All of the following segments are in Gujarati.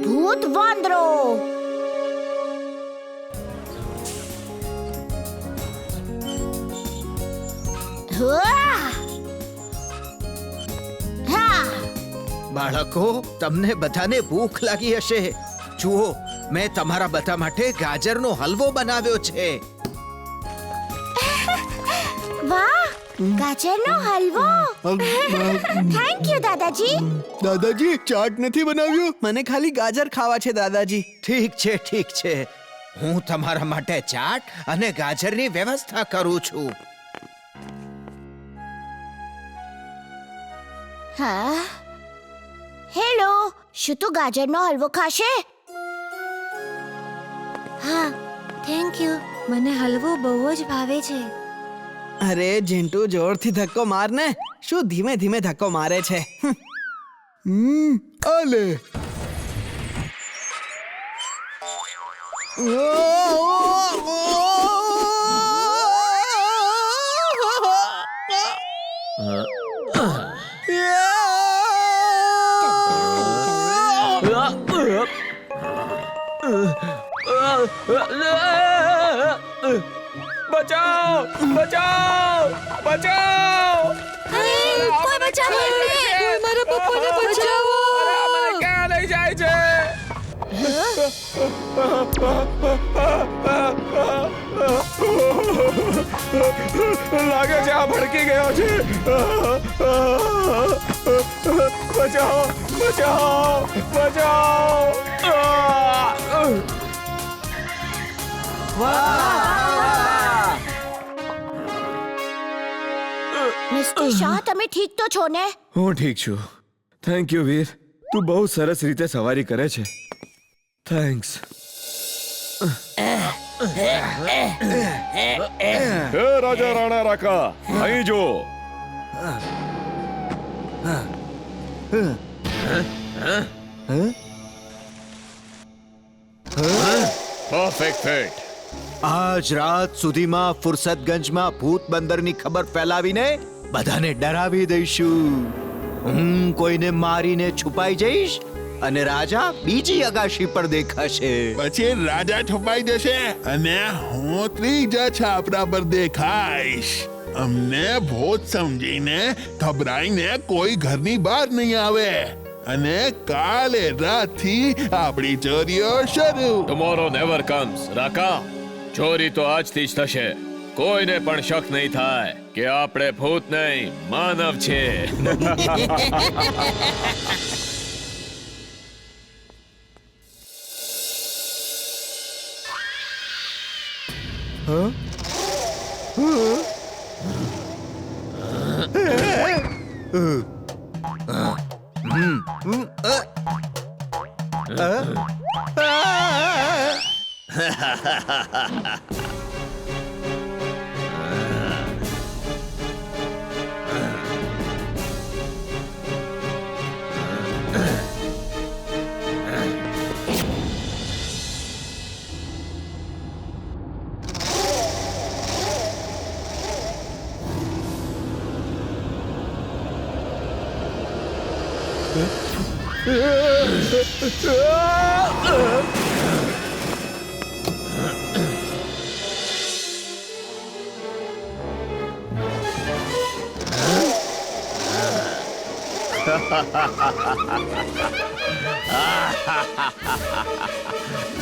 ભૂત વાંદરો. બાળકો, તમને બધાને ભૂખ લાગી હશે. જુઓ, મેં તમારા બધા માટે ગાજરનો હલવો બનાવ્યો છે. વાહ, ગાજરનો હલવો. થેન્ક યુ દાદાજી. દાદાજી, ચાટ નથી બનાવ્યો? મને ખાલી ગાજર ખાવા છે દાદાજી. ઠીક છે, ઠીક છે. હું તમારા માટે ચાટ અને ગાજરની વ્યવસ્થા કરું છું. હા, હેલો, શું તું ગાજરનો હલવો ખાશે? હા, થેન્ક યુ. મને હલવો બહુ જ ભાવે છે. અરે જીન્ટુ, જોરથી ધક્કો માર ને. શું ધીમે ધીમે ધક્કો મારે છે? આલે. બચાઓ, બચાઓ, બચાઓ! કોઈ બચાવો અમને! મારા પપ્પાને બચાવો! મને ક્યાં લઈ જાય છે? લાગે છે આ ભડકી ગયો છે. બચાઓ, બચાઓ, બચાઓ! મિસ્ટર શાહ, તમે ઠીક તો છો ને? હું ઠીક છું. થેન્ક યુ વીર. તું બહુ સરસ રીતે સવારી કરે છે. થેન્ક્સ. હે રાજા રાણા રાકા, અહીં જો. Perfect fit. આજ રાત સુધીમાં ફુરસતગંજમાં ભૂત બંદરની ખબર ફેલાવીને બધાને ડરાવી દઈશું. હું કોઈને મારીને છુપાઈ જઈશ અને રાજા બીજી અગાશી પર દેખાશે. પછી રાજા છુપાઈ જશે અને હું ત્રીજા છાપરા પર દેખાઈશ. અમને ભૂત સમજીને ગભરાઈને કોઈ ઘરની બહાર નહીં આવે. અને કાલે રાતથી આપણી ચોરીઓ શરૂ. ટુમોરો નેવર કમ્સ રાકા. ચોરી તો આજથી જ થશે. કોઈને પણ શક નહીં થાય કે આપણે ભૂત નહીં, માનવ છે.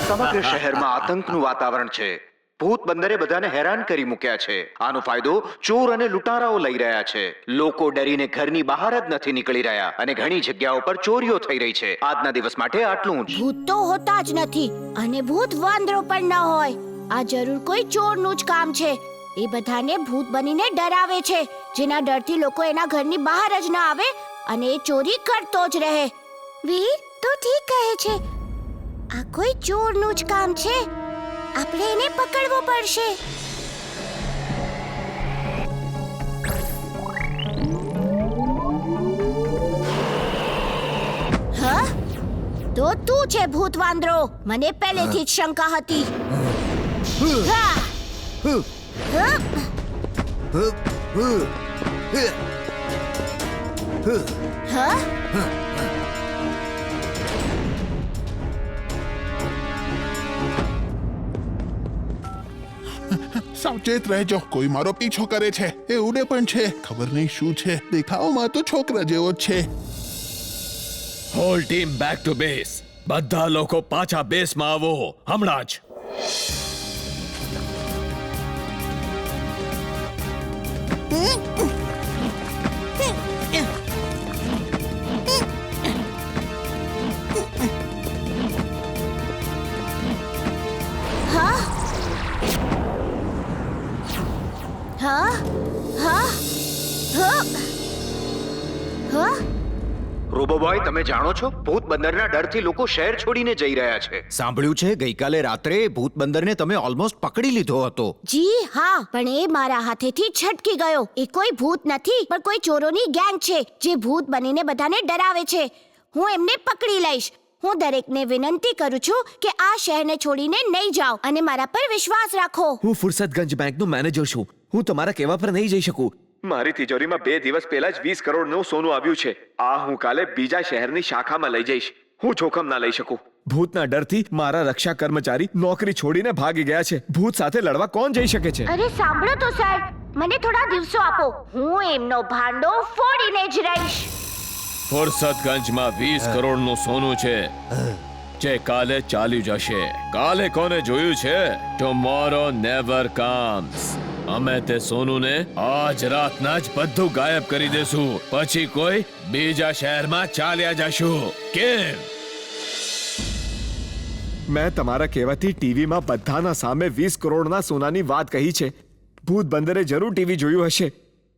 સમગ્ર શહેરમાં આતંકનું વાતાવરણ છે. ભૂત બંદરે બધાને હેરાન કરી મૂક્યા છે. આનો ફાયદો ચોર અને લૂંટારાઓ લઈ રહ્યા છે. લોકો ડરીને ઘરની બહાર જ નથી નીકળી રહ્યા અને ઘણી જગ્યાઓ પર ચોરીઓ થઈ રહી છે. આજના દિવસ માટે આટલું જ. ભૂત તો હોતા જ નથી અને ભૂત વાંદરો પણ ન હોય. આ જરૂર કોઈ ચોરનું જ કામ છે. એ બધાને ભૂત બનીને ડરાવે છે, જેના ડરથી લોકો એના ઘરની બહાર જ ના આવે અને એ ચોરી કરતો જ રહે. વીર, તું ઠીક કહે છે. આ કોઈ ચોરનું જ કામ છે. આપણે એને પકડવો પડશે. હા, તો તું છે ભૂત વાંદરો. મને પહેલેથી જ શંકા હતી. હા. હા. હા? સાવચેત રહેજો, કોઈ મારો પીછો કરે છે. એ ઉડે પણ છે, ખબર નહીં શું છે. દેખાવમાં તો છોકરા જેવો જ છે. હોલ ટીમ બેક ટુ બેસ. બધા લોકો પાછા બેસમાં આવો હમણાં જ. હા હા હા હા રોબોબોય, તમે જાણો છો ભૂત બંદરના ડરથી લોકો શહેર છોડીને જઈ રહ્યા છે. સાંભળ્યું છે ગઈકાલે રાત્રે ભૂત બંદરને તમે ઓલમોસ્ટ પકડી લીધો હતો. જી હા, પણ એ મારા હાથેથી છટકી ગયો. એ કોઈ ભૂત નથી, પણ કોઈ ચોરોની ગેંગ છે જે ભૂત બનીને બધાને ડરાવે છે. હું એમને પકડી લઈશ. હું દરેકને વિનંતી કરું છું કે આ શહેરને છોડીને નહીં જાઓ અને મારા પર વિશ્વાસ રાખો. હું ફુરસતગંજ બેંકનો મેનેજર છું. હું તમારા કહેવા પર નહીં જઈ શકું. મારી તિજોરીમાં 2 દિવસ પહેલા જ 20 કરોડનું સોનું આવ્યું છે. આ હું કાલે બીજા શહેરની શાખામાં લઈ જઈશ. હું જોખમ ના લઈ શકું. ભૂતના ડરથી મારા રક્ષા કર્મચારી નોકરી છોડીને ભાગી ગયા છે. ભૂત સાથે લડવા કોણ જઈ શકે છે? અરે સાંભળો તો સર, મને થોડા દિવસો આપો. હું એમનો ભાંડો ફોડીને જ રહીશ. ફુરસતગંજમાં 20 કરોડનું સોનું છે જે કાલે ચાલ્યું જશે. કાલે કોને જોયું છે? Tomorrow never comes. અમે તે સોનુને આજ રાતના જ બધું ગાયબ કરી દેશું. પછી કોઈ બીજા શહેરમાં ચાલ્યા જશું. કેમ? મેં તમારા કહેવાથી ટીવીમાં બધાના સામે 20 કરોડના સોનાની વાત કહી છે. ભૂત બંદરે જરૂર ટીવી જોયું હશે.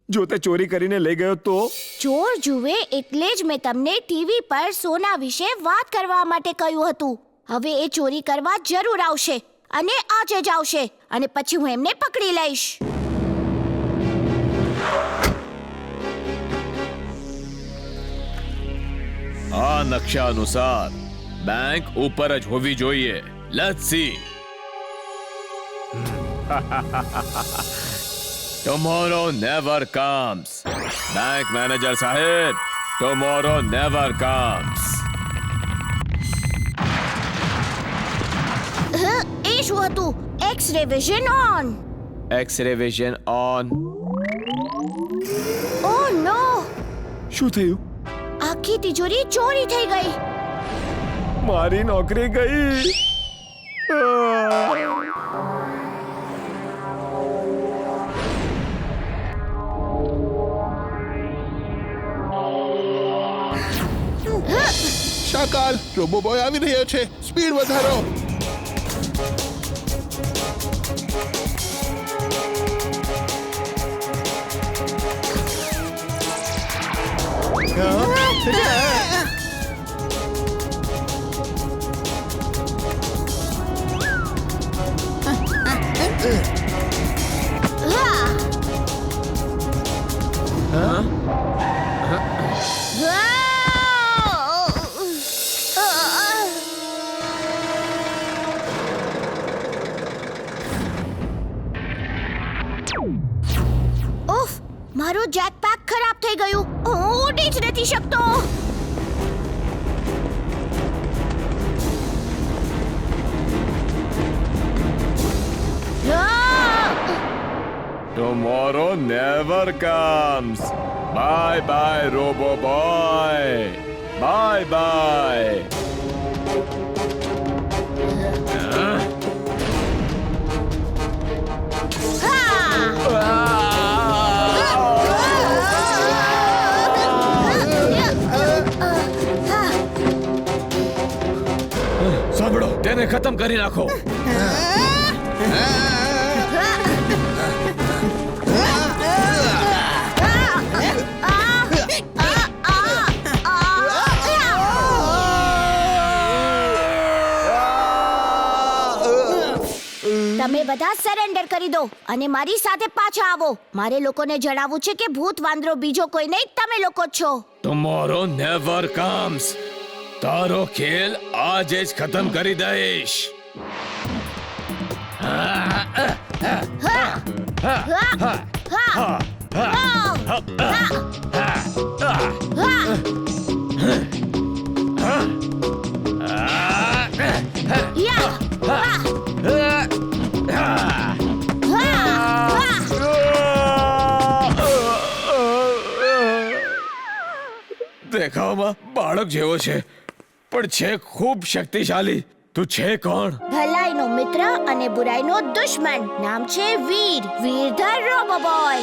જો તે ચોરી કરીને લઈ ગયો તો? ચોર જુએ એટલે જ મેં તમને ટીવી પર સોના વિશે વાત કરવા માટે કહ્યું હતું. હવે એ ચોરી કરવા જરૂર આવશે અને આજે જ આવશે અને પછી હું એમને પકડી લઈશ. આ નકશા અનુસાર બેંક ઉપર જ હોવી જોઈએ. Let's see. Tomorrow never comes. Bank manager સાહેબ, ટુમોરો નેવર કમ્સ. એ શું હતું? X-ray vision on. X-ray vision on. Oh no! શું થયું? આખી તિજોરી ચોરી થઈ ગઈ. મારી નોકરી ગઈ. શાકાલ, રોબોબોય આવી રહ્યો છે. સ્પીડ વધારો. ઉફ, મારું જેટપેક ખરાબ થઈ ગયું. હું ઉડી જ નથી શકતો. Tomorrow never comes. Bye bye robo boy. Bye bye. સાંભળો, તેને ખતમ કરી નાખો. તમે બધા સરેન્ડર કરી દો અને મારી સાથે પાછા આવો. મારે લોકોને જણાવવું છે કે ભૂત વાંદરો બીજો કોઈ નહીં, તમે લોકો જ છો. Tomorrow never comes. તારો ખેલ આજે જ ખતમ કરી દઈશ. યા! દેખાવમાં બાળક જેવો છે પણ છે ખૂબ શક્તિશાળી. તું છે કોણ? ભલાઈનો મિત્ર અને બુરાઈનો દુશ્મન. નામ છે વીર. વીર ધ રોબો બોય.